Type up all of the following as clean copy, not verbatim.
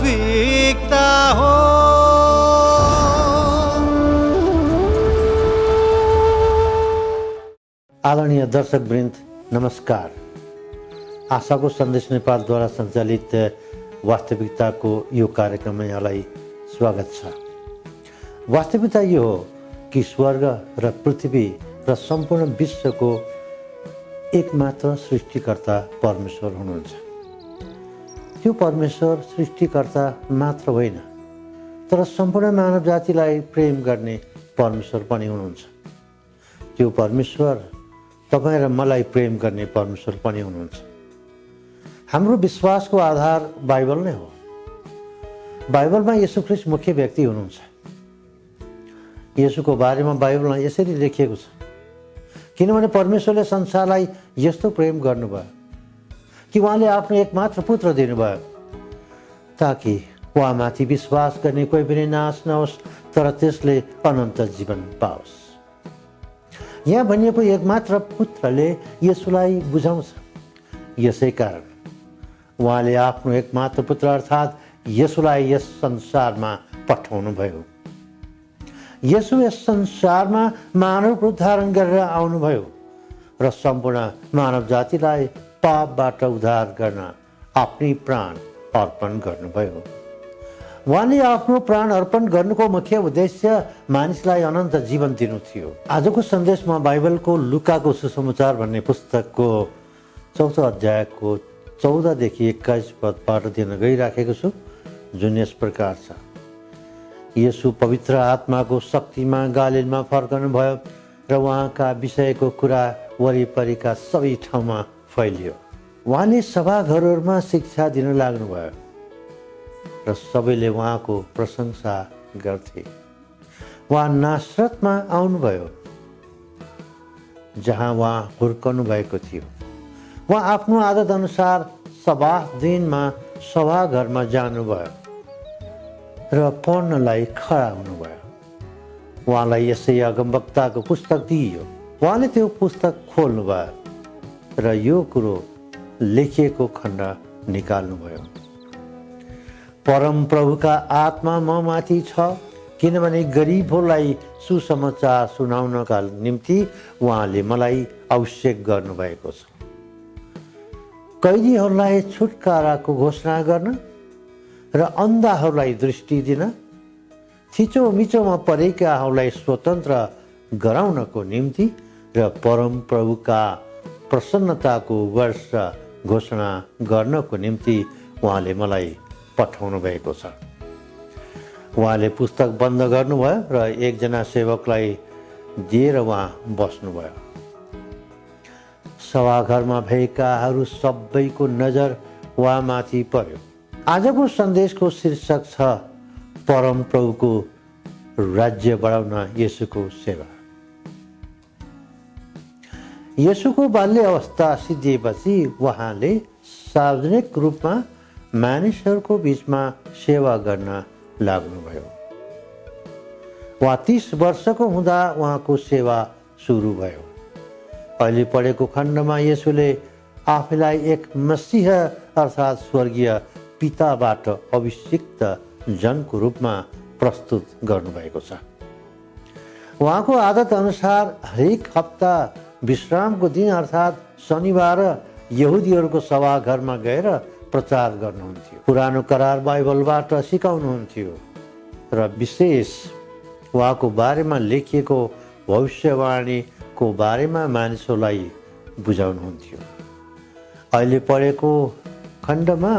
वास्तविकता हो। आदरणीय दर्शकवृन्द, नमस्कार। आशाको सन्देश नेपालद्वारा सञ्चालित वास्तविकताको यो कार्यक्रममा यहाँलाई स्वागत छ। वास्तविकता यो हो कि स्वर्ग र पृथ्वी र सम्पूर्ण विश्वको एकमात्र सृष्टिकर्ता परमेश्वर हुनुहुन्छ। त्यो परमेश्वर सृष्टिकर्ता मात्र होइन, तर सम्पूर्ण मानव जातिलाई प्रेम गर्ने परमेश्वर पनि हुनुहुन्छ। त्यो परमेश्वर तपाईँ र मलाई प्रेम गर्ने परमेश्वर पनि हुनुहुन्छ। हाम्रो विश्वासको आधार बाइबल नै हो। बाइबलमा येशू ख्रीष्ट मुख्य व्यक्ति हुनुहुन्छ। येशूको बारेमा बाइबलमा यसरी लेखिएको छ, किनभने परमेश्वरले संसारलाई यस्तो प्रेम गर्नुभयो कि उहाँले आफ्नो एकमात्र पुत्र दिनुभयो, ताकि उहाँमाथि विश्वास गर्ने कोही पनि नाश नहोस्, तर त्यसले अनन्त जीवन पाओस्। यहाँ भनिएको एकमात्र पुत्रले येशूलाई बुझाउँछ। यसै कारण उहाँले आफ्नो एकमात्र पुत्र अर्थात् येशूलाई यस संसारमा पठाउनु भयो। येशू यस संसारमा मानव उद्धारण गरेर आउनुभयो र सम्पूर्ण मानव जातिलाई पापबाट उद्धार गर्न आफ्नै प्राण अर्पण गर्नुभयो। उहाँले आफ्नो प्राण अर्पण गर्नुको मुख्य उद्देश्य मानिसलाई अनन्त जीवन दिनु थियो। आजको सन्देशमा बाइबलको लुकाको सुसमाचार भन्ने पुस्तकको 4औं अध्यायको 14 देखि 21 पदबाट दिन गइराखेको छु, जुन यस प्रकार छ। येशू पवित्र आत्माको शक्तिमा गालिलमा फर्कनु भयो र उहाँका विषयको कुरा वरिपरिका सबै ठाउँमा फैलियो। उहाँले सभाघरहरूमा शिक्षा दिन लाग्नुभयो र सबैले उहाँको प्रशंसा गर्थे। उहाँ नासरतमा आउनुभयो, जहाँ उहाँ हुर्कनु भएको थियो। उहाँ आफ्नो आदत अनुसार सबात दिनमा सभाघरमा जानुभयो र पढ्नलाई खडा हुनुभयो। उहाँलाई यसै अगमवक्ताको पुस्तक दिइयो। उहाँले त्यो पुस्तक खोल्नुभयो र यो कुरो लेखिएको खण्ड निकाल्नुभयो। परम प्रभुका आत्मा ममाथि छ, किनभने गरिबहरूलाई सुसमाचार सुनाउनका निम्ति उहाँले मलाई आवश्यक गर्नुभएको छ। कैदीहरूलाई छुटकाराको घोषणा गर्न र अन्धाहरूलाई दृष्टि दिन, थिचोमिचोमा परेकाहरूलाई स्वतन्त्र गराउनको निम्ति र परम प्रभुका प्रसन्नताको वर्ष घोषणा गर्नको निम्ति उहाँले मलाई पठाउनु भएको छ। उहाँले पुस्तक बन्द गर्नुभयो र एकजना सेवकलाई दिएर उहाँ बस्नुभयो। सभाघरमा भएकाहरू सबैको नजर उहाँमाथि पर्यो। आजको सन्देशको शीर्षक छ परम प्रभुको राज्य बढाउन येशूको सेवा। येशूको बाल्य अवस्था सिद्धिएपछि उहाँले सार्वजनिक रूपमा मानिसहरूको बीचमा सेवा गर्न लाग्नुभयो। उहाँ 30 वर्षको हुँदा उहाँको सेवा सुरु भयो। अहिले पढेको खण्डमा येशूले आफैलाई एक मसीह अर्थात् स्वर्गीय पिताबाट अभिषिक्त जनको रूपमा प्रस्तुत गर्नुभएको छ। उहाँको आदत अनुसार हरेक हप्ता विश्रामको दिन अर्थात् शनिबार यहुदीहरूको सभाघरमा गएर प्रचार गर्नुहुन्थ्यो। पुरानो करार बाइबलबाट सिकाउनुहुन्थ्यो र विशेष उहाँको बारेमा लेखिएको भविष्यवाणीको बारेमा मानिसहरूलाई बुझाउनुहुन्थ्यो। अहिले पढेको खण्डमा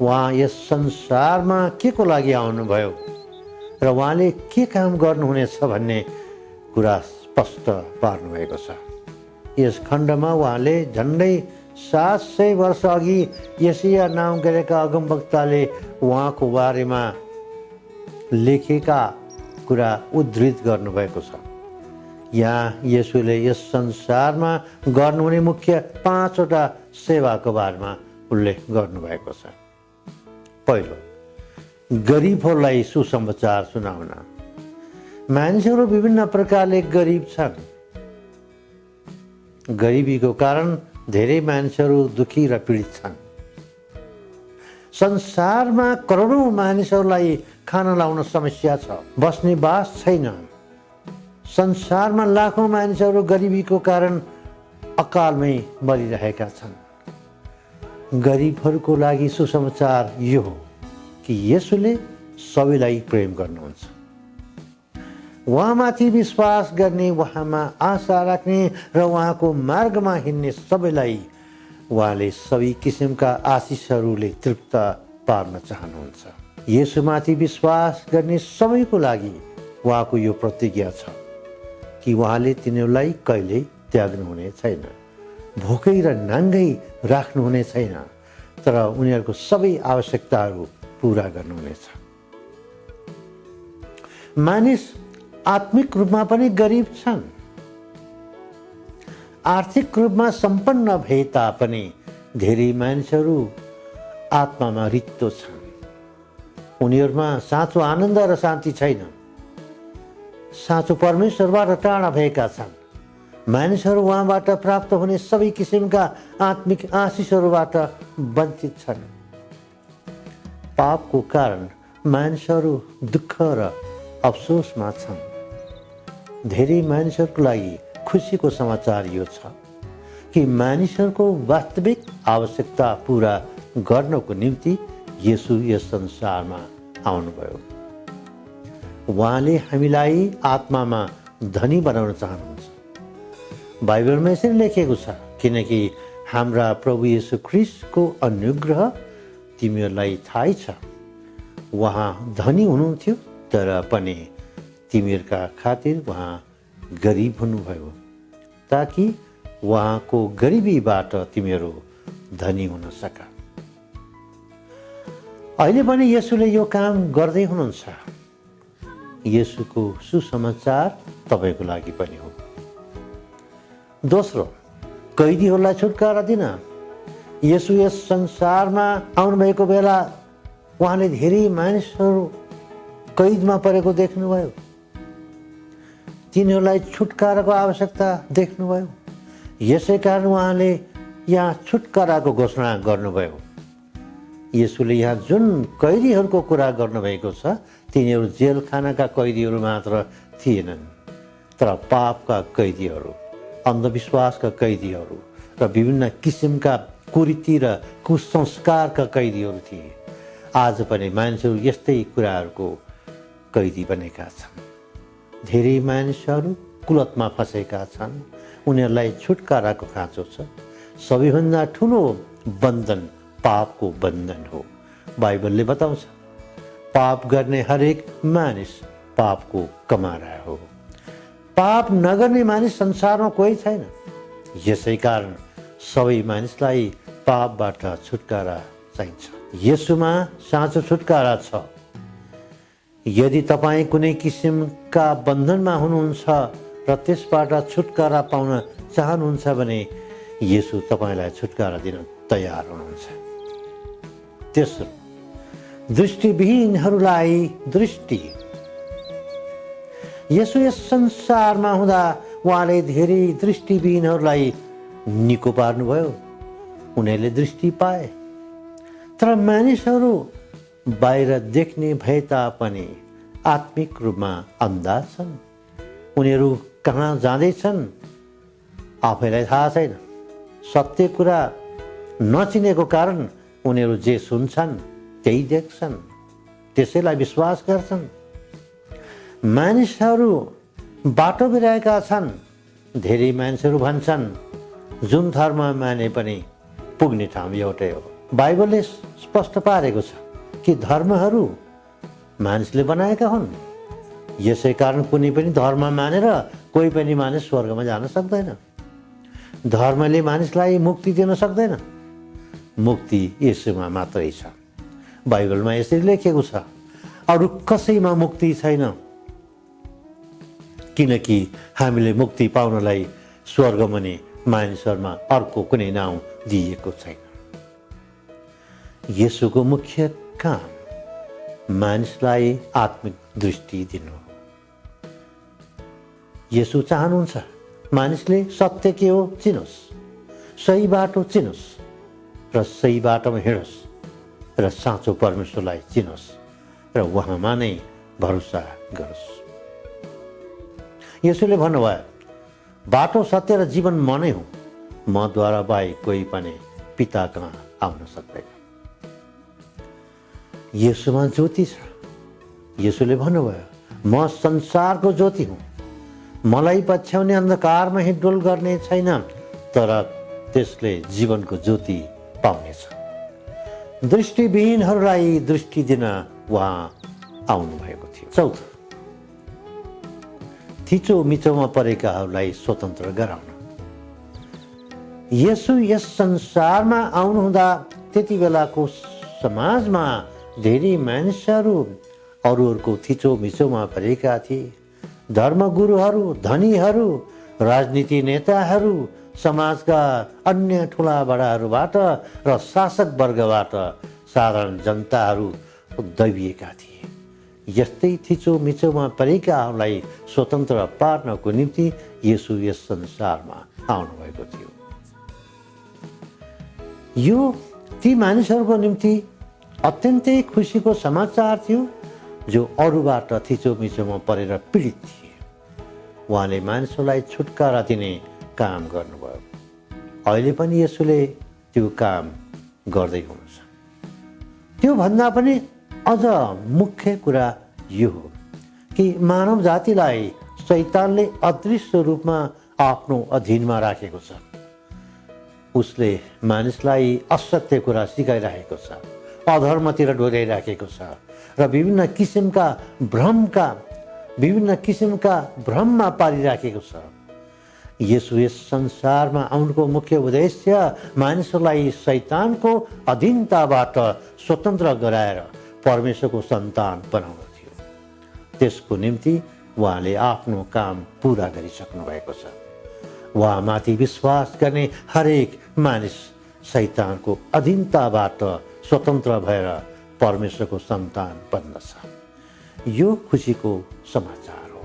उहाँ यस संसारमा के को लागि आउनुभयो र उहाँले के काम गर्नुहुनेछ भन्ने कुरा स्पष्ट पार्नुभएको छ। यस खण्डमा उहाँले झन्डै 700 वर्ष अघि यशाया नाम गरेका अगमवक्ताले उहाँको बारेमा लेखेका कुरा उद्धृत गर्नुभएको छ। यहाँ येशूले यस संसारमा गर्नुहुने मुख्य 5वटा सेवाको बारेमा उल्लेख गर्नुभएको छ। पहिलो, गरिबहरूलाई सुसमाचार सुनाउन। मानिसहरू विभिन्न प्रकारले गरिब छन्। गरिबीको कारण धेरै मानिसहरू दुखी र पीडित छन्। संसारमा करोडौँ मानिसहरूलाई खाना लाउन समस्या छ, बस्ने बास छैन। संसारमा लाखौँ मानिसहरू गरिबीको कारण अकालमै मरिरहेका छन्। गरिबहरूको लागि सुसमाचार यो हो कि येशूले सबैलाई प्रेम गर्नुहुन्छ। उहाँमाथि विश्वास गर्ने, उहाँमा आशा राख्ने र उहाँको मार्गमा हिँड्ने सबैलाई उहाँले सबै किसिमका आशिषहरूले तृप्त पार्न चाहनुहुन्छ। येशूमाथि विश्वास गर्ने सबैको लागि उहाँको यो प्रतिज्ञा छ कि उहाँले तिनीहरूलाई कहिल्यै त्याग्नुहुने छैन, भोकै र नाङ्गै राख्नुहुने छैन, तर उनीहरूको सबै आवश्यकताहरू पुरा गर्नुहुनेछ। मानिस आत्मिक रूपमा पनि गरिब छन्, आर्थिक रूपमा सम्पन्न भए तापनि धेरै मानिसहरू आत्मामा रित्तो छन्। उनीहरूमा साँचो आनन्द र शान्ति छैन, साँचो परमेश्वरबाट टाढा भएका छन्। मानिसहरू उहाँबाट प्राप्त हुने सबै किसिमका आत्मिक आशिषहरूबाट वञ्चित छन्। पापको कारण मानिसहरू दुःख र अफसोसमा छन्। धेरै मानिसहरूको लागि खुसीको समाचार यो छ कि मानिसहरूको वास्तविक आवश्यकता पूरा गर्नको निम्ति येशू यस संसारमा आउनुभयो। उहाँले हामीलाई आत्मामा धनी बनाउन चाहनुहुन्छ। बाइबलमा यसरी लेखेको छ, किनकि हाम्रा प्रभु येशू ख्रीष्टको अनुग्रह तिमीहरूलाई थाहै छ। उहाँ धनी हुनुहुन्थ्यो, तर पनि तिमीहरूका खातिर उहाँ गरिब हुनुभयो, ताकि उहाँको गरिबीबाट तिमीहरू धनी हुन सक। अहिले पनि येशूले यो काम गर्दै हुनुहुन्छ। येशूको सुसमाचार तपाईको लागि पनि हो। दोस्रो, कैदीहरूलाई छुटकारा दिन येशू यस संसारमा आउनुभएको बेला उहाँले धेरै मानिसहरू कैदमा परेको देख्नुभयो। तिनीहरूलाई छुटकाराको आवश्यकता देख्नुभयो। यसै कारण उहाँले यहाँ छुटकाराको घोषणा गर्नुभयो। येशूले यहाँ जुन कैदीहरूको कुरा गर्नुभएको छ, तिनीहरू जेलखानाका कैदीहरू मात्र थिएनन्, तर पापका कैदीहरू, अन्धविश्वासका कैदीहरू र विभिन्न किसिमका कुरीति र कुसंस्कारका कैदीहरू थिए। आज पनि मानिसहरू यस्तै कुराहरूको कैदी बनेका छन्। धेरै मानिसहरू कुलतमा फँसेका छन्। उनीहरूलाई छुटकाराको खाँचो छ। सबैभन्दा ठुलो बन्धन पापको बन्धन हो। बाइबलले बताउँछ, पाप गर्ने हरेक मानिस पापको कमारा हो। पाप नगर्ने मानिस संसारमा कोही छैन। यसै कारण सबै मानिसलाई पापबाट छुटकारा चाहिन्छ। येशूमा साँचो छुटकारा छ। यदि तपाईँ कुनै किसिमका बन्धनमा हुनुहुन्छ र त्यसबाट छुटकारा पाउन चाहनुहुन्छ भने येशू तपाईँलाई छुटकारा दिन तयार हुनुहुन्छ। तेस्रो, दृष्टिविहीनहरूलाई दृष्टि। येशू यस संसारमा हुँदा उहाँले धेरै दृष्टिविहीनहरूलाई निको पार्नुभयो। उनीहरूले दृष्टि पाए। तर मानिसहरू बाहिर देख्ने भए तापनि आत्मिक रूपमा अन्धा छन्। उनीहरू कहाँ जाँदैछन् आफैलाई थाहा छैन। सत्य कुरा नचिनेको कारण उनीहरू जे सुन्छन् त्यही देख्छन्, त्यसैलाई विश्वास गर्छन्। मानिसहरू बाटो बिराएका छन्। धेरै मानिसहरू भन्छन् जुन धर्म माने पनि पुग्ने ठाउँ एउटै हो। बाइबलले स्पष्ट पारेको छ कि धर्महरू मानिसले बनाएका हुन्। यसै कारण कुनै पनि धर्म मानेर कोही पनि मानिस स्वर्गमा जान सक्दैन। धर्मले मानिसलाई मुक्ति दिन सक्दैन। मुक्ति येशूमा मात्रै छ। बाइबलमा यसरी लेखेको छ, अरू कसैमा मुक्ति छैन, किनकि हामीले मुक्ति पाउनलाई स्वर्गमुनि मानिसहरूमा अर्को कुनै नाउँ दिएको छैन। येशूको मुख्य काम मानिसलाई आत्मिक दृष्टि दिनु हो। येशू चाहनुहुन्छ मानिसले सत्य के हो चिनोस्, सही बाटो चिनोस् र सही बाटोमा हिँडोस्। र साँचो परमेश्वरलाई चिनोस् र उहाँमा नै भरोसा गरोस्। यसोले भन्नुभयो, बाटो सत्य र जीवन म नै हुँ, मद्वारा बाहेक कोही पनि पिता कहाँ आउन सक्दैन। यसोमा ज्योति छ। यसोले भन्नुभयो, म संसारको ज्योति हुँ, मलाई पछ्याउने अन्धकारमा हिँडडुल गर्ने छैन, तर त्यसले जीवनको ज्योति पाउनेछ। दृष्टिविहीनहरूलाई दृष्टि दिन उहाँ आउनुभएको थियो। चौथो, थिचो मिचोमा परेकाहरूलाई स्वतन्त्र गराउन। यसो यस संसारमा आउनुहुँदा त्यति बेलाको समाजमा धेरै मानिसहरू अरूहरूको थिचो मिचोमा परेका थिए। धर्मगुरुहरू, धनीहरू, राजनीति नेताहरू, समाजका अन्य ठुला बडाहरूबाट र शासक वर्गबाट साधारण जनताहरू दबिएका थिए। यस्तै थिचो मिचोमा परेकाहरूलाई स्वतन्त्र पार्नको निम्ति येशू यस संसारमा आउनुभएको थियो। यो ती मानिसहरूको निम्ति अत्यन्तै खुसीको समाचार थियो जो अरूबाट थिचो मिचोमा परेर पीडित थिए। उहाँले मानिसहरूलाई छुटकारा दिने काम गर्नुभयो। अहिले पनि यसोले त्यो काम गर्दै हुनुहुन्छ। त्यो भन्दा पनि अझ मुख्य कुरा यो हो कि मानव जातिलाई शैतानले अदृश्य रूपमा आफ्नो अधीनमा राखेको छ। उसले मानिसलाई असत्य कुरा सिकाइराखेको छ, अधर्मतिर डोर्याइराखेको छ र विभिन्न किसिमका भ्रममा पारिराखेको छ। यसो यस संसारमा आउनुको मुख्य उद्देश्य मानिसहरूलाई शैतानको अधीनताबाट स्वतन्त्र गराएर परमेश्वरको सन्तान बनाउनु थियो। त्यसको निम्ति उहाँले आफ्नो काम पुरा गरिसक्नु भएको छ। उहाँमाथि विश्वास गर्ने हरेक मानिस शैतानको अधीनताबाट स्वतन्त्र भएर परमेश्वरको सन्तान बन्दछ। यो खुसीको समाचार हो।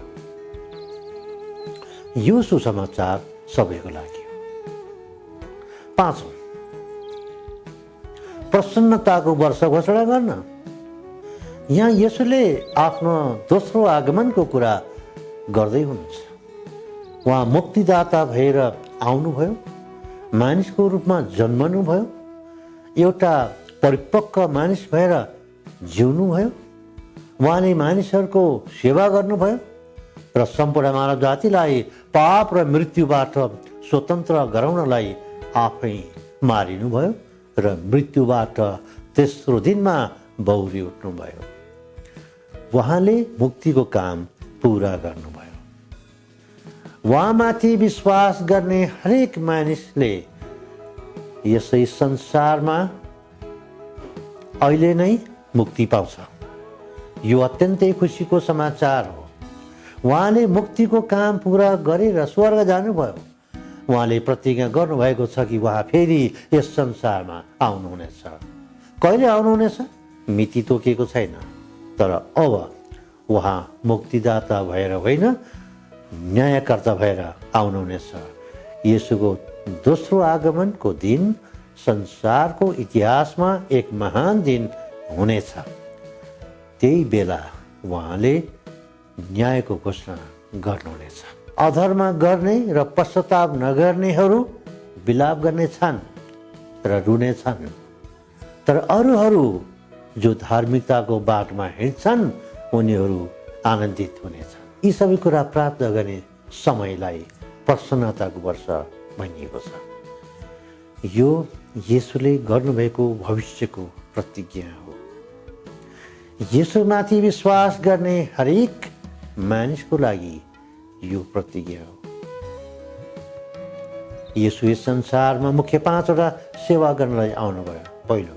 यो सुसमाचार सबैको लागि हो। पाँचौं, प्रसन्नताको वर्ष घोषणा गर्न। यहाँ यसोले आफ्नो दोस्रो आगमनको कुरा गर्दै हुनुहुन्छ। उहाँ मुक्तिदाता भएर आउनुभयो, मानिसको रूपमा जन्मनुभयो, एउटा परिपक्व मानिस भएर जिउनुभयो। उहाँले मानिसहरूको सेवा गर्नुभयो र सम्पूर्ण मानव जातिलाई पाप र मृत्युबाट स्वतन्त्र गराउनलाई आफै मारिनुभयो र मृत्युबाट तेस्रो दिनमा बौरी उठ्नुभयो। उहाँले मुक्तिको काम पुरा गर्नुभयो। उहाँमाथि विश्वास गर्ने हरेक मानिसले यसै संसारमा अहिले नै मुक्ति पाउँछ। यो अत्यन्तै खुसीको समाचार हो। उहाँले मुक्तिको काम पुरा गरेर स्वर्ग जानुभयो। उहाँले प्रतिज्ञा गर्नुभएको छ कि उहाँ फेरि यस संसारमा आउनुहुनेछ। कहिले आउनुहुनेछ मिति तोकिएको छैन, तर अब उहाँ मुक्तिदाता भएर होइन, न्यायकर्ता भएर आउनुहुनेछ। येशूको दोस्रो आगमनको दिन संसारको इतिहासमा एक महान दिन हुनेछ। त्यही बेला उहाँले न्यायको घोषणा गर्नुहुनेछ। अधर्म गर्ने र पश्चाताप नगर्नेहरू विलाप गर्नेछन् र रुनेछन्, तर अरूहरू जो धार्मिकताको बाटोमा हिँड्छन् उनीहरू आनन्दित हुनेछन्। यी सबै कुरा प्राप्त गर्ने समयलाई प्रसन्नताको वर्ष भनिएको छ। यो येशूले गर्नुभएको भविष्यको प्रतिज्ञा हो। येशूमाथि विश्वास गर्ने हरेक मानिसको लागि यो प्रतिज्ञा हो। येशू यस संसारमा मुख्य 5वटा सेवा गर्नलाई आउनुभयो। पहिलो,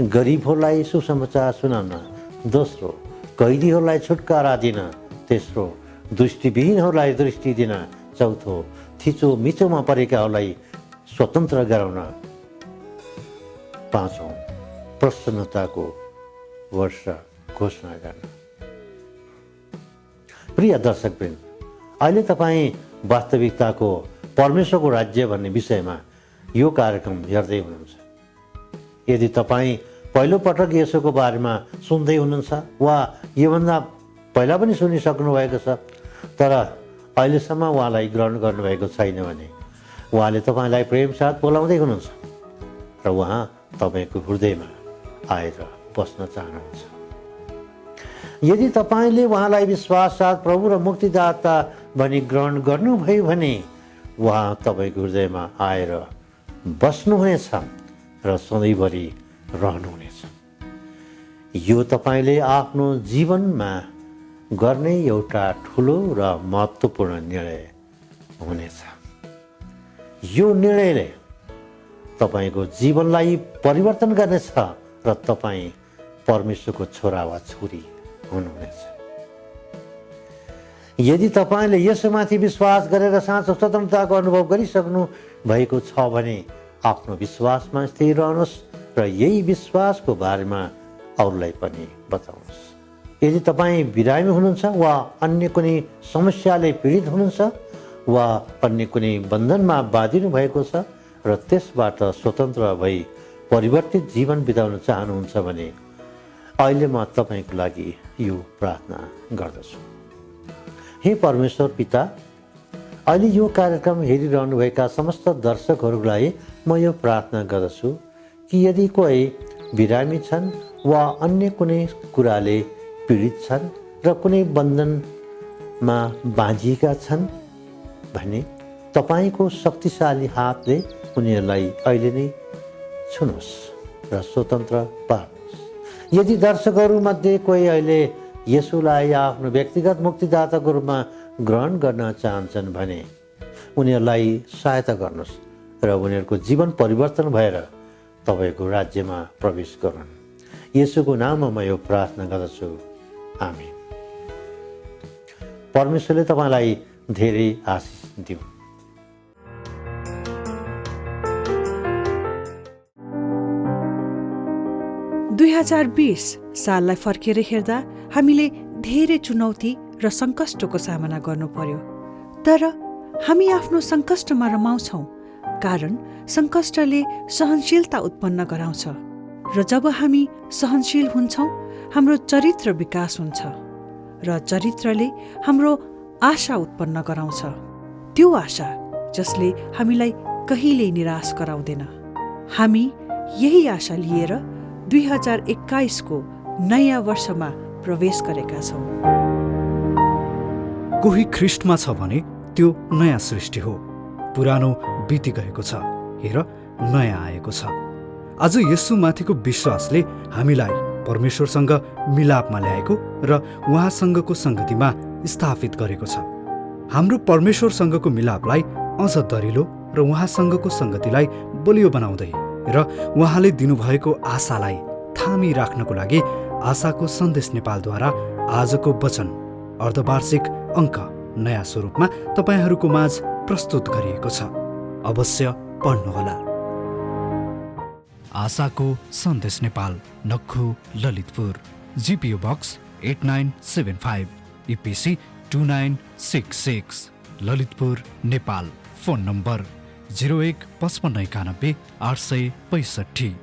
गरिबहरूलाई सुसमाचार सुनाउन। दोस्रो, कैदीहरूलाई छुटकारा दिन। तेस्रो, दृष्टिविहीनहरूलाई दृष्टि दिन। चौथो, थिचो मिचोमा परेकाहरूलाई स्वतन्त्र गराउन। पाँचौं, प्रसन्नताको वर्ष घोषणा गर्न। प्रिय दर्शकवृन्द, अहिले तपाईँ वास्तविकताको परमेश्वरको राज्य भन्ने विषयमा यो कार्यक्रम हेर्दै हुनुहुन्छ। यदि तपाईँ पहिलोपटक यसोको बारेमा सुन्दै हुनुहुन्छ वा योभन्दा पहिला पनि सुनिसक्नु भएको छ, तर अहिलेसम्म उहाँलाई ग्रहण गर्नुभएको छैन भने उहाँले तपाईँलाई प्रेम साथ बोलाउँदै हुनुहुन्छ र उहाँ तपाईँको हृदयमा आएर बस्न चाहनुहुन्छ। यदि तपाईँले उहाँलाई विश्वास साथ प्रभु र मुक्तिदाता भनी ग्रहण गर्नुभयो भने उहाँ तपाईँको हृदयमा आएर बस्नुहुनेछ र सधैँभरि रहनुहुनेछ। यो तपाईँले आफ्नो जीवनमा गर्ने एउटा ठुलो र महत्त्वपूर्ण निर्णय हुनेछ। यो निर्णयले तपाईँको जीवनलाई परिवर्तन गर्नेछ र तपाईँ परमेश्वरको छोरा वा छोरी हुनुहुनेछ। यदि तपाईँले यसमाथि विश्वास गरेर साँचो स्वतन्त्रताको अनुभव गरिसक्नु भएको छ भने आफ्नो विश्वासमा स्थिर रहनुहोस् र यही विश्वासको बारेमा अरूलाई पनि बताउनुहोस्। यदि तपाईँ बिरामी हुनुहुन्छ वा अन्य कुनै समस्याले पीडित हुनुहुन्छ वा अन्य कुनै बन्धनमा बाँधिनु भएको छ र त्यसबाट स्वतन्त्र भई परिवर्तित जीवन बिताउन चाहनुहुन्छ भने अहिले म तपाईँको लागि यो प्रार्थना गर्दछु। हे परमेश्वर पिता, अहिले यो कार्यक्रम हेरिरहनुभएका समस्त दर्शकहरूलाई म यो प्रार्थना गर्दछु कि यदि कोही बिरामी छन् वा अन्य कुनै कुराले पीडित छन् र कुनै बन्धनमा बाँधिएका छन् भने तपाईँको शक्तिशाली हातले उनीहरूलाई अहिले नै छुनुहोस् र स्वतन्त्र पार्नुहोस्। यदि दर्शकहरूमध्ये कोही अहिले यसुलाई आफ्नो व्यक्तिगत मुक्तिदाताको रूपमा ग्रहण गर्न चाहन्छन् भने उनीहरूलाई सहायता गर्नुहोस् र उनीहरूको जीवन परिवर्तन भएर तपाईँको राज्यमा प्रवेश गरून्। यसुको नाममा म यो प्रार्थना गर्दछु, आमीन। परमेश्वरले तपाईँलाई धेरै आशिष दिउन्। दुई 2020 साललाई फर्केर हेर्दा हामीले धेरै चुनौती र सङ्कष्टको सामना गर्नु पर्यो, तर हामी आफ्नो सङ्कष्टमा रमाउँछौँ कारण सङ्कष्टले सहनशीलता उत्पन्न गराउँछ र जब हामी सहनशील हुन्छौँ हाम्रो चरित्र विकास हुन्छ र चरित्रले हाम्रो आशा उत्पन्न गराउँछ, त्यो आशा जसले हामीलाई कहिल्यै निराश गराउँदैन। हामी यही आशा लिएर 2021 को नयाँ वर्षमा प्रवेश गरेका छौँ। कोही ख्रिस्टमा छ भने त्यो नयाँ सृष्टि हो, पुरानो बिति गएको छ, हेर नयाँ आएको छ। आज येशूमाथिको विश्वासले हामीलाई परमेश्वरसँग मिलापमा ल्याएको र उहाँसँगको सङ्गतिमा स्थापित गरेको छ। हाम्रो परमेश्वरसँगको मिलापलाई अझ दरिलो र उहाँसँगको सङ्गतिलाई बलियो बनाउँदै र उहाँले दिनुभएको आशालाई थामी राख्नको लागि आशाको सन्देश नेपालद्वारा आजको वचन अर्धवार्षिक अङ्क नयाँ स्वरूपमा तपाईँहरूको माझ प्रस्तुत गरिएको छ। अवश्य पढ्नुहोला। आशाको सन्देश Nepal, Nakkhu, Lalitpur, GPO box 8975, EPC 2966, Lalitpur, Nepal. Phone number 015591 865,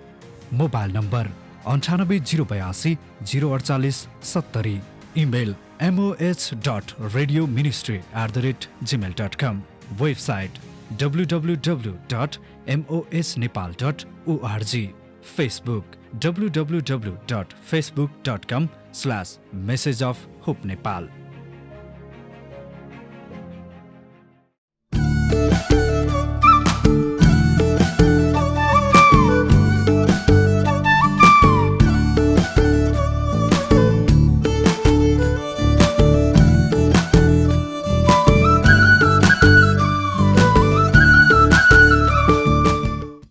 mobile number 9808 048 70, email moh.radioministry@gmail.com, website www.mosnepal.org, Facebook www.facebook.com/messageofhopenepal।